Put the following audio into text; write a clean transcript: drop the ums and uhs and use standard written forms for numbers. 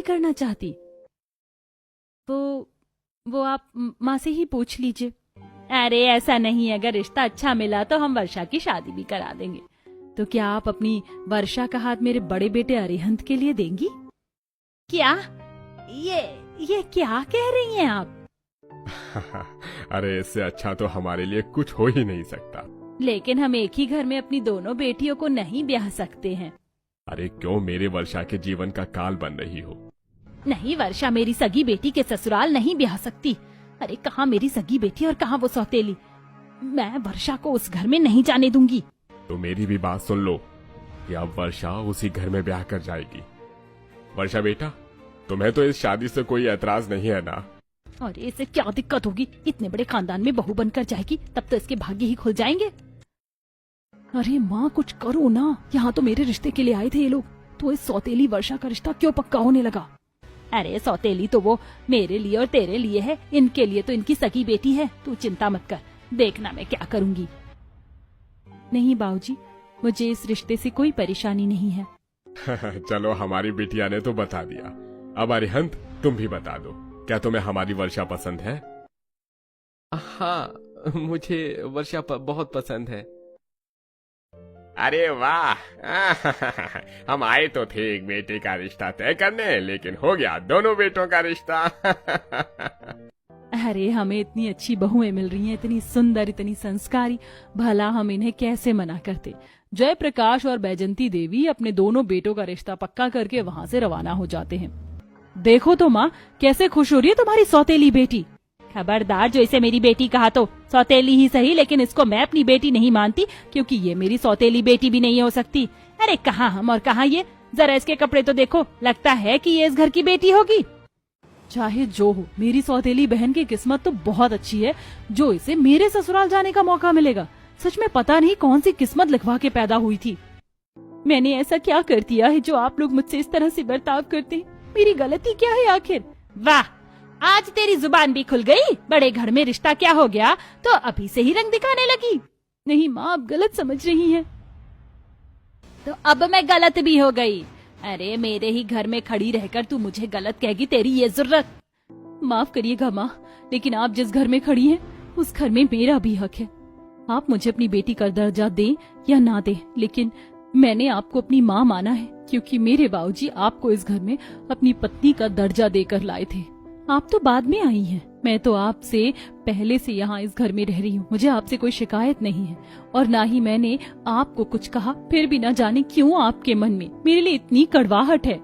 करना चाहती। वो आप माँ से ही पूछ लीजिए। अरे ऐसा नहीं, अगर रिश्ता अच्छा मिला तो हम वर्षा की शादी भी करा देंगे। तो क्या आप अपनी वर्षा का हाथ मेरे बड़े बेटे अरिहंत के लिए देंगी? क्या? ये क्या कह रही हैं आप? अरे इससे अच्छा तो हमारे लिए कुछ हो ही नहीं सकता। लेकिन हम एक ही घर में अपनी दोनों बेटियों को नहीं ब्याह सकते हैं। अरे क्यों मेरे वर्षा के जीवन का काल बन रही हो? नहीं, वर्षा मेरी सगी बेटी के ससुराल नहीं ब्याह सकती। अरे कहाँ मेरी सगी बेटी और कहाँ वो सौतेली। मैं वर्षा को उस घर में नहीं जाने दूंगी। तो मेरी भी बात सुन लो कि अब वर्षा उसी घर में ब्याह कर जाएगी। वर्षा बेटा, तुम्हें तो इस शादी से कोई एतराज नहीं है ना? अरे इसे क्या दिक्कत होगी? इतने बड़े खानदान में बहू बनकर जाएगी, तब तो इसके भाग्य ही खुल जाएंगे। अरे माँ कुछ करो ना, यहाँ तो मेरे रिश्ते के लिए आए थे ये लोग, तो इस सौतेली वर्षा का रिश्ता क्यों पक्का होने लगा? अरे सौतेली तो वो मेरे लिए और तेरे लिए है, इनके लिए तो इनकी सगी बेटी है। तू चिंता मत कर, देखना मैं क्या करूंगी। नहीं बाबूजी, मुझे इस रिश्ते से कोई परेशानी नहीं है। चलो हमारी बिटिया ने तो बता दिया, अब अरिहंत तुम भी बता दो, क्या तुम्हें हमारी वर्षा पसंद है? हाँ, मुझे वर्षा बहुत पसंद है। अरे वाह, हम आए तो थे एक बेटे का रिश्ता तय करने, लेकिन हो गया दोनों बेटों का रिश्ता। अरे हमें इतनी अच्छी बहुएं मिल रही हैं, इतनी सुंदर, इतनी संस्कारी, भला हम इन्हें कैसे मना करते। जयप्रकाश और बैजंती देवी अपने दोनों बेटों का रिश्ता पक्का करके वहाँ से रवाना हो जाते हैं। देखो तो माँ, कैसे खुश हो रही है तुम्हारी सौतेली बेटी। खबरदार, जो इसे मेरी बेटी कहा तो सौतेली ही सही, लेकिन इसको मैं अपनी बेटी नहीं मानती, क्योंकि ये मेरी सौतेली बेटी भी नहीं हो सकती। अरे कहाँ हम और कहाँ ये, जरा इसके कपड़े तो देखो, लगता है कि ये इस घर की बेटी होगी। चाहे जो हो, मेरी सौतेली बहन की किस्मत तो बहुत अच्छी है, जो इसे मेरे ससुराल जाने का मौका मिलेगा। सच में पता नहीं कौन सी किस्मत लिखवा के पैदा हुई थी। मैंने ऐसा क्या कर दिया है जो आप लोग मुझसे इस तरह से बर्ताव करते हैं? मेरी गलती क्या है आखिर? वाह, आज तेरी जुबान भी खुल गई। बड़े घर में रिश्ता क्या हो गया तो अभी से ही रंग दिखाने लगी। नहीं माँ, आप गलत समझ रही हैं। तो अब मैं गलत भी हो गई? अरे मेरे ही घर में खड़ी रहकर तू मुझे गलत कहेगी, तेरी ये जरूरत? माफ करिएगा माँ, लेकिन आप जिस घर में खड़ी हैं उस घर में मेरा भी हक है। आप मुझे अपनी बेटी का दर्जा दें या ना दें, लेकिन मैंने आपको अपनी माँ माना है, क्योंकि मेरे बाबूजी आपको इस घर में अपनी पत्नी का दर्जा देकर लाए थे। आप तो बाद में आई हैं। मैं तो आपसे पहले से यहाँ इस घर में रह रही हूँ, मुझे आपसे कोई शिकायत नहीं है, और ना ही मैंने आपको कुछ कहा। फिर भी न जाने क्यों आपके मन में मेरे लिए इतनी कड़वाहट है।